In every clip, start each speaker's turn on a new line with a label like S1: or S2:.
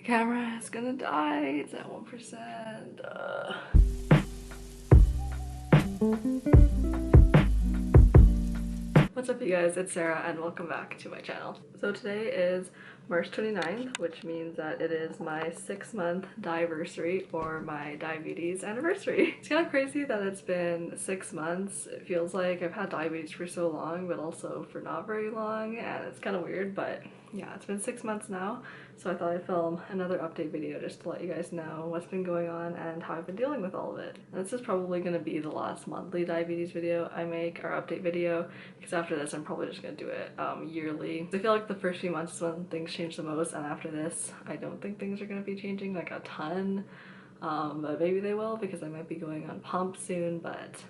S1: Camera is gonna die. It's at 1%. What's up, you guys? It's Sarah and welcome back to my channel. So today is March 29th, which means that it is my 6-month diversary, or my diabetes anniversary. It's kind of crazy that it's been 6 months. It feels like I've had diabetes for so long, but also for not very long, and it's kind of weird, but yeah, it's been 6 months now, so I thought I'd film another update video just to let you guys know what's been going on and how I've been dealing with all of it. And this is probably going to be the last monthly diabetes video I make, or update video, because after this I'm probably just going to do it yearly. I feel like the first few months is when things change the most, and after this I don't think things are going to be changing like a ton, but maybe they will, because I might be going on pump soon, but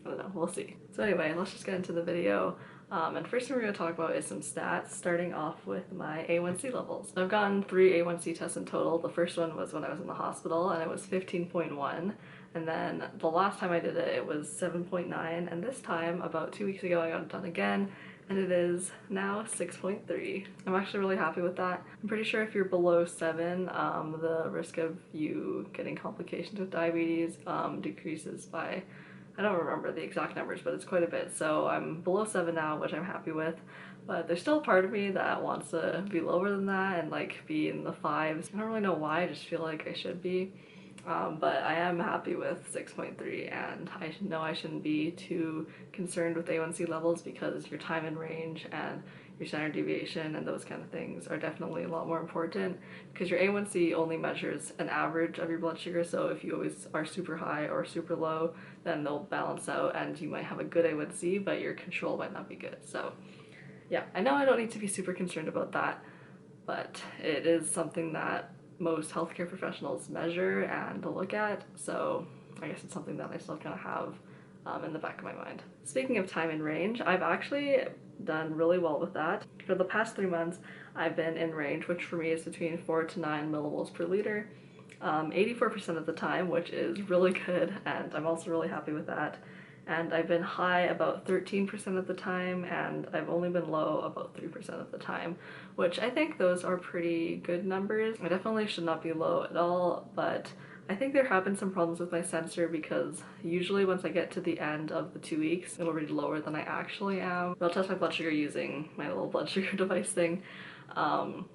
S1: I don't know, we'll see. So anyway, let's just get into the video. And first thing we're going to talk about is some stats, starting off with my A1C levels. I've gotten 3 A1C tests in total. The first one was when I was in the hospital and it was 15.1, and then the last time I did it, it was 7.9, and this time, about 2 weeks ago, I got it done again and it is now 6.3. I'm actually really happy with that. I'm pretty sure if you're below 7, the risk of you getting complications with diabetes decreases by, I don't remember the exact numbers, but it's quite a bit. So I'm below 7 now, which I'm happy with, but there's still a part of me that wants to be lower than that and like be in the 5s. I don't really know why, I just feel like I should be. But I am happy with 6.3, and I know I shouldn't be too concerned with A1C levels, because your time in range and your standard deviation and those kind of things are definitely a lot more important, because your A1C only measures an average of your blood sugar. So if you always are super high or super low, then they'll balance out and you might have a good A1C, but your control might not be good. So yeah, I know I don't need to be super concerned about that, but it is something that most healthcare professionals measure and look at, so I guess it's something that I still kind of have in the back of my mind. Speaking of time in range, I've actually done really well with that. For the past 3 months, I've been in range, which for me is between 4 to 9 millimoles per liter, 84% of the time, which is really good, and I'm also really happy with that. And I've been high about 13% of the time, and I've only been low about 3% of the time, which I think those are pretty good numbers. I definitely should not be low at all, but I think there have been some problems with my sensor, because usually once I get to the end of the 2 weeks, it'll read lower than I actually am. I'll test my blood sugar using my little blood sugar device thing,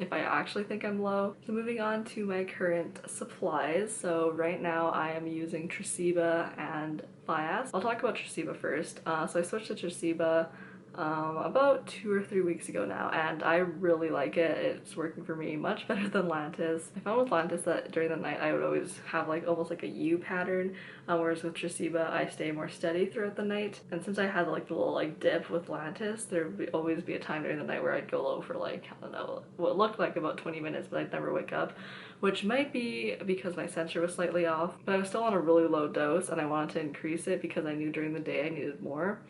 S1: if I actually think I'm low. So moving on to my current supplies. So right now I am using Tresiba and Fias. I'll talk about Tresiba first. So I switched to Tresiba about 2 or 3 weeks ago now, and I really like it. It's working for me much better than Lantus. I found with Lantus that during the night I would always have like almost like a U pattern, whereas with Tresiba I stay more steady throughout the night. And since I had like the little like dip with Lantus, there would always be a time during the night where I'd go low for like, I don't know, what looked like about 20 minutes, but I'd never wake up, which might be because my sensor was slightly off, but I was still on a really low dose and I wanted to increase it because I knew during the day I needed more.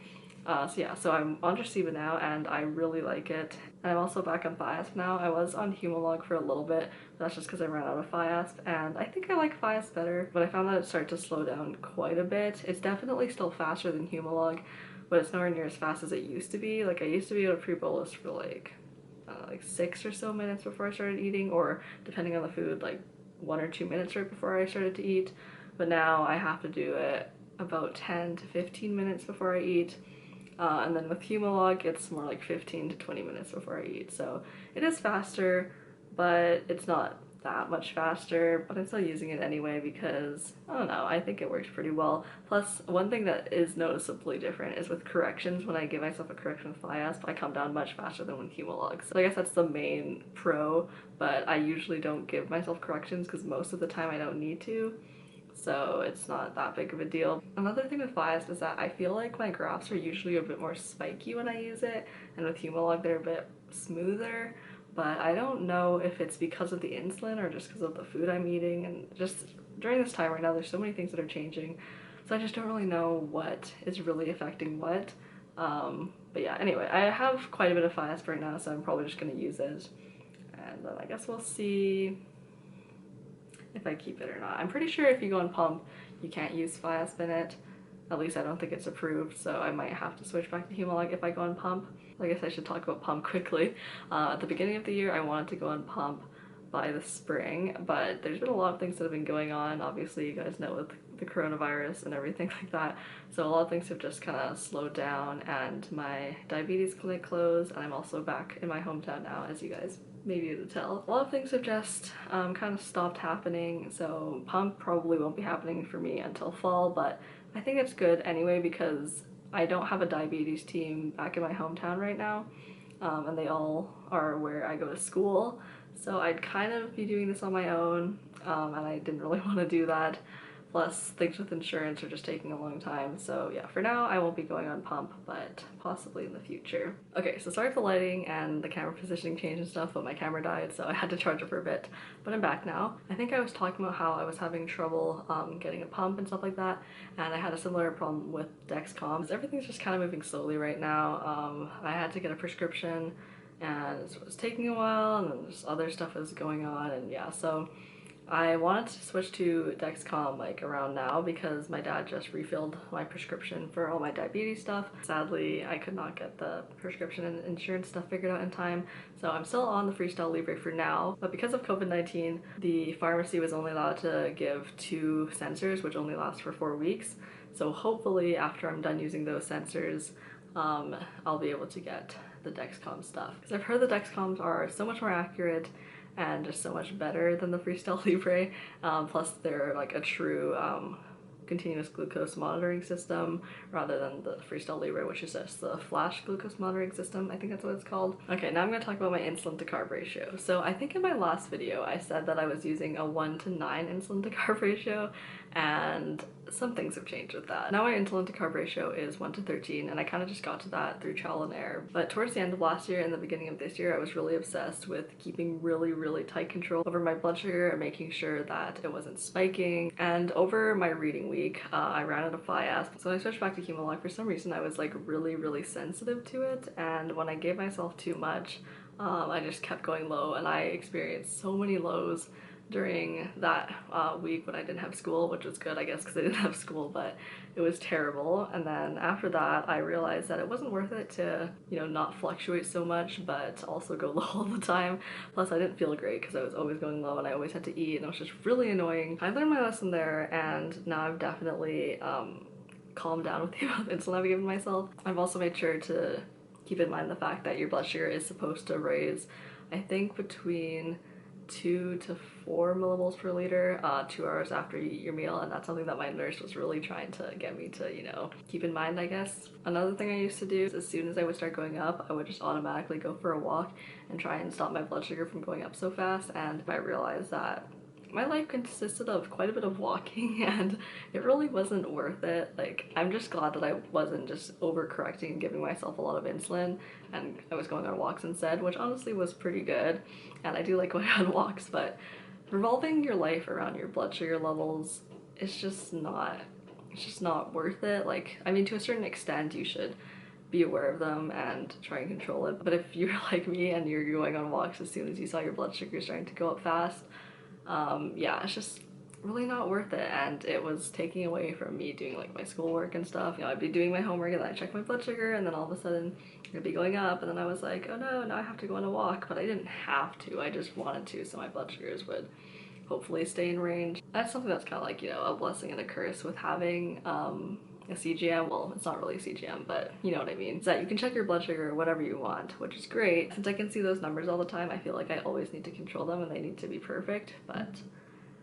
S1: So yeah, so I'm on Tresiba now and I really like it. And I'm also back on Fiasp now. I was on Humalog for a little bit, but that's just because I ran out of Fiasp, and I think I like Fiasp better, but I found that it started to slow down quite a bit. It's definitely still faster than Humalog, but it's nowhere near as fast as it used to be. Like I used to be able to pre-bolus for like 6 or so minutes before I started eating, or depending on the food, like 1 or 2 minutes right before I started to eat. But now I have to do it about 10 to 15 minutes before I eat. And then with Humalog, it's more like 15 to 20 minutes before I eat. So it is faster, but it's not that much faster, but I'm still using it anyway because, I don't know, I think it works pretty well. Plus, one thing that is noticeably different is with corrections. When I give myself a correction with Fiasp, I come down much faster than with Humalog. So I guess that's the main pro, but I usually don't give myself corrections because most of the time I don't need to. So it's not that big of a deal. Another thing with Fiasp is that I feel like my graphs are usually a bit more spiky when I use it, and with Humalog they're a bit smoother, but I don't know if it's because of the insulin or just because of the food I'm eating, and just during this time right now there's so many things that are changing, so I just don't really know what is really affecting what. But yeah, anyway, I have quite a bit of Fiasp right now, so I'm probably just going to use it, and then I guess we'll see if I keep it or not. I'm pretty sure if you go on pump, you can't use Fiasp in it. At least I don't think it's approved, so I might have to switch back to Humalog if I go on pump. I guess I should talk about pump quickly. At the beginning of the year, I wanted to go on pump, by the spring, but there's been a lot of things that have been going on. Obviously, you guys know with the coronavirus and everything like that, so a lot of things have just kind of slowed down, and my diabetes clinic closed, and I'm also back in my hometown now, as you guys may be able to tell. A lot of things have just kind of stopped happening, so pump probably won't be happening for me until fall, but I think it's good anyway because I don't have a diabetes team back in my hometown right now, and they all are where I go to school, so I'd kind of be doing this on my own, and I didn't really want to do that. Plus, things with insurance are just taking a long time, so yeah, for now I won't be going on pump, but possibly in the future. Okay, so sorry for the lighting and the camera positioning change and stuff, but my camera died, so I had to charge it for a bit, but I'm back now. I think I was talking about how I was having trouble getting a pump and stuff like that, and I had a similar problem with dexcom. Everything's just kind of moving slowly right now. I had to get a prescription, and it was taking a while, and then just other stuff is going on, and yeah, so I wanted to switch to Dexcom like around now because my dad just refilled my prescription for all my diabetes stuff. Sadly, I could not get the prescription and insurance stuff figured out in time, so I'm still on the Freestyle Libre for now, but because of COVID-19, the pharmacy was only allowed to give 2 sensors, which only last for 4 weeks, so hopefully after I'm done using those sensors, I'll be able to get the Dexcom stuff. Because I've heard the Dexcoms are so much more accurate and just so much better than the Freestyle Libre, plus they're like a true continuous glucose monitoring system rather than the Freestyle Libre, which is just the flash glucose monitoring system. I think that's what it's called. Okay, now I'm going to talk about my insulin to carb ratio. So I think in my last video I said that I was using a 1:9 insulin to carb ratio, and some things have changed with that. Now my insulin to carb ratio is 1:13, and I kind of just got to that through trial and error. But towards the end of last year and the beginning of this year, I was really obsessed with keeping really tight control over my blood sugar and making sure that it wasn't spiking. And over my reading week, I ran out of fly acid. So when I switched back to Humalog, for some reason I was like really sensitive to it, and when I gave myself too much, I just kept going low, and I experienced so many lows during that week when I didn't have school, which was good I guess because I didn't have school, but it was terrible. And then after that I realized that it wasn't worth it to, you know, not fluctuate so much but also go low all the time. Plus I didn't feel great because I was always going low and I always had to eat, and it was just really annoying. I learned my lesson there, and now I've definitely calmed down with the amount of insulin I've given myself. I've also made sure to keep in mind the fact that your blood sugar is supposed to raise, I think, between 2 to 4 millimoles per liter 2 hours after you eat your meal, and that's something that my nurse was really trying to get me to, you know, keep in mind, I guess. Another thing I used to do is as soon as I would start going up, I would just automatically go for a walk and try and stop my blood sugar from going up so fast, and I realized that my life consisted of quite a bit of walking and it really wasn't worth it. Like, I'm just glad that I wasn't just overcorrecting and giving myself a lot of insulin, and I was going on walks instead, which honestly was pretty good, and I do like going on walks, but revolving your life around your blood sugar levels is just not, it's just not worth it. Like, I mean, to a certain extent you should be aware of them and try and control it, but if you're like me and you're going on walks as soon as you saw your blood sugar starting to go up fast, yeah, it's just really not worth it, and it was taking away from me doing like my schoolwork and stuff. You know, I'd be doing my homework and then I'd check my blood sugar, and then all of a sudden it'd be going up, and then I was like, oh no, now I have to go on a walk. But I didn't have to, I just wanted to, so my blood sugars would hopefully stay in range. That's something that's kind of like, you know, a blessing and a curse with having a CGM. Well, it's not really a CGM, but you know what I mean. It's that you can check your blood sugar whatever you want, which is great. Since I can see those numbers all the time, I feel like I always need to control them and they need to be perfect, but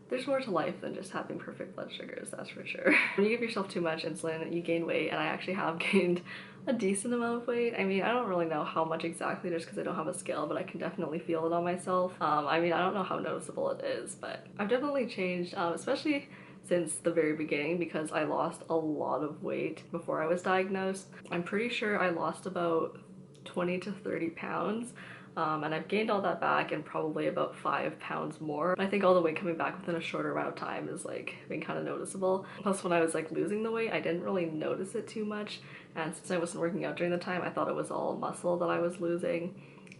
S1: there's more to life than just having perfect blood sugars, that's for sure. When you give yourself too much insulin, you gain weight, and I actually have gained a decent amount of weight. I mean, I don't really know how much exactly just because I don't have a scale, but I can definitely feel it on myself. I mean, I don't know how noticeable it is, but I've definitely changed, especially since the very beginning, because I lost a lot of weight before I was diagnosed. I'm pretty sure I lost about 20 to 30 pounds. And I've gained all that back and probably about 5 pounds more. I think all the weight coming back within a shorter amount of time is like being kind of noticeable. Plus when I was like losing the weight, I didn't really notice it too much. And since I wasn't working out during the time, I thought it was all muscle that I was losing.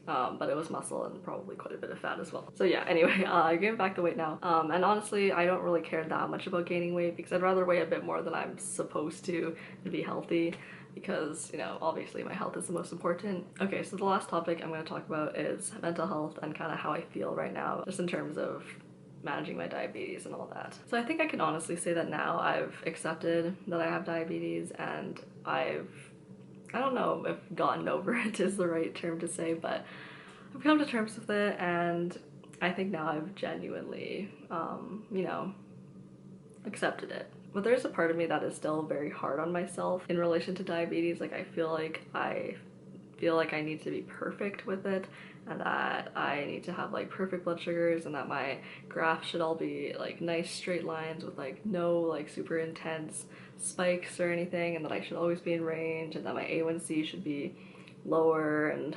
S1: But it was muscle and probably quite a bit of fat as well. So yeah, anyway, I gained back the weight now. And honestly, I don't really care that much about gaining weight because I'd rather weigh a bit more than I'm supposed to be healthy. because, you know, obviously my health is the most important. Okay, so the last topic I'm going to talk about is mental health and kind of how I feel right now, just in terms of managing my diabetes and all that. So I think I can honestly say that now I've accepted that I have diabetes, and I don't know if gotten over it is the right term to say, but I've come to terms with it, and I think now I've genuinely, you know, accepted it. But there's a part of me that is still very hard on myself in relation to diabetes. Like, I feel like I need to be perfect with it, and that I need to have like perfect blood sugars, and that my graphs should all be like nice straight lines with like no like super intense spikes or anything, and that I should always be in range, and that my A1C should be lower, and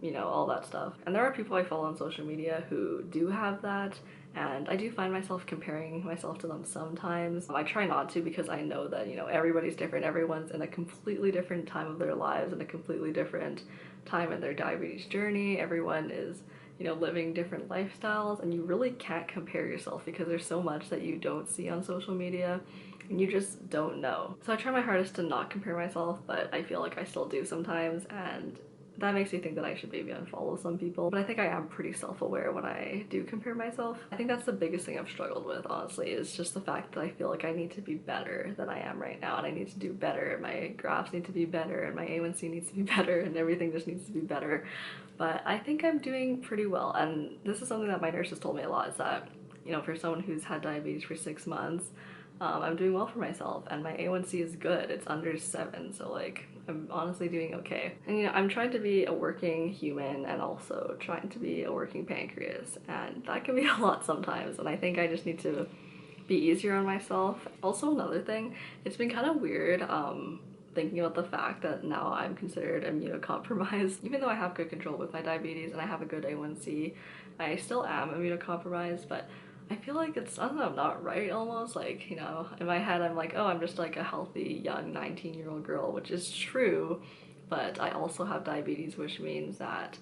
S1: you know, all that stuff. And there are people I follow on social media who do have that, and I do find myself comparing myself to them sometimes. I try not to, because I know that, you know, everybody's different. Everyone's in a completely different time of their lives and a completely different time in their diabetes journey. Everyone is, you know, living different lifestyles, and you really can't compare yourself because there's so much that you don't see on social media and you just don't know. So I try my hardest to not compare myself, but I feel like I still do sometimes, and that makes me think that I should maybe unfollow some people. But I think I am pretty self-aware when I do compare myself. I think that's the biggest thing I've struggled with, honestly, is just the fact that I feel like I need to be better than I am right now, and I need to do better. My graphs need to be better, and my A1C needs to be better, and everything just needs to be better. But I think I'm doing pretty well, and this is something that my nurse has told me a lot, is that, you know, for someone who's had diabetes for 6 months, I'm doing well for myself, and my A1C is good. It's under 7, so like I'm honestly doing okay. And you know, I'm trying to be a working human and also trying to be a working pancreas, and that can be a lot sometimes, and I think I just need to be easier on myself. Also, another thing, it's been kind of weird thinking about the fact that now I'm considered immunocompromised. Even though I have good control with my diabetes and I have a good A1C, I still am immunocompromised, but I feel like it's, I don't know, not right almost. Like, you know, in my head I'm like, oh, I'm just like a healthy young 19-year-old girl, which is true, but I also have diabetes, which means that,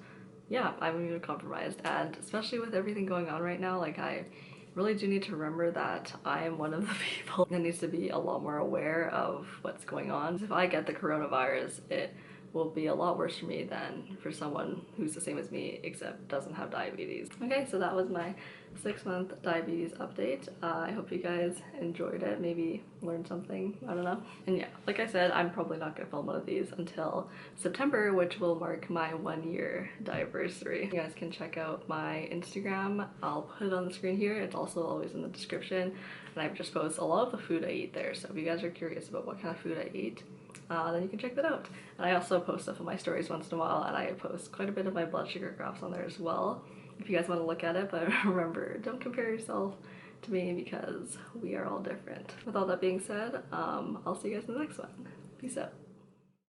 S1: yeah, I'm immunocompromised. And especially with everything going on right now, like, I really do need to remember that I am one of the people that needs to be a lot more aware of what's going on. If I get the coronavirus, it will be a lot worse for me than for someone who's the same as me except doesn't have diabetes. Okay, so that was my 6-month diabetes update. I hope you guys enjoyed it, maybe learned something, I don't know. And yeah, like I said, I'm probably not gonna film one of these until September, which will mark my 1-year diversity. You guys can check out my Instagram. I'll put it on the screen here. It's also always in the description, and I've just posted a lot of the food I eat there, so if you guys are curious about what kind of food I eat, then you can check that out. And I also post stuff on my stories once in a while, and I post quite a bit of my blood sugar graphs on there as well, if you guys want to look at it. But remember, don't compare yourself to me, because we are all different. With all that being said, I'll see you guys in the next one. Peace out.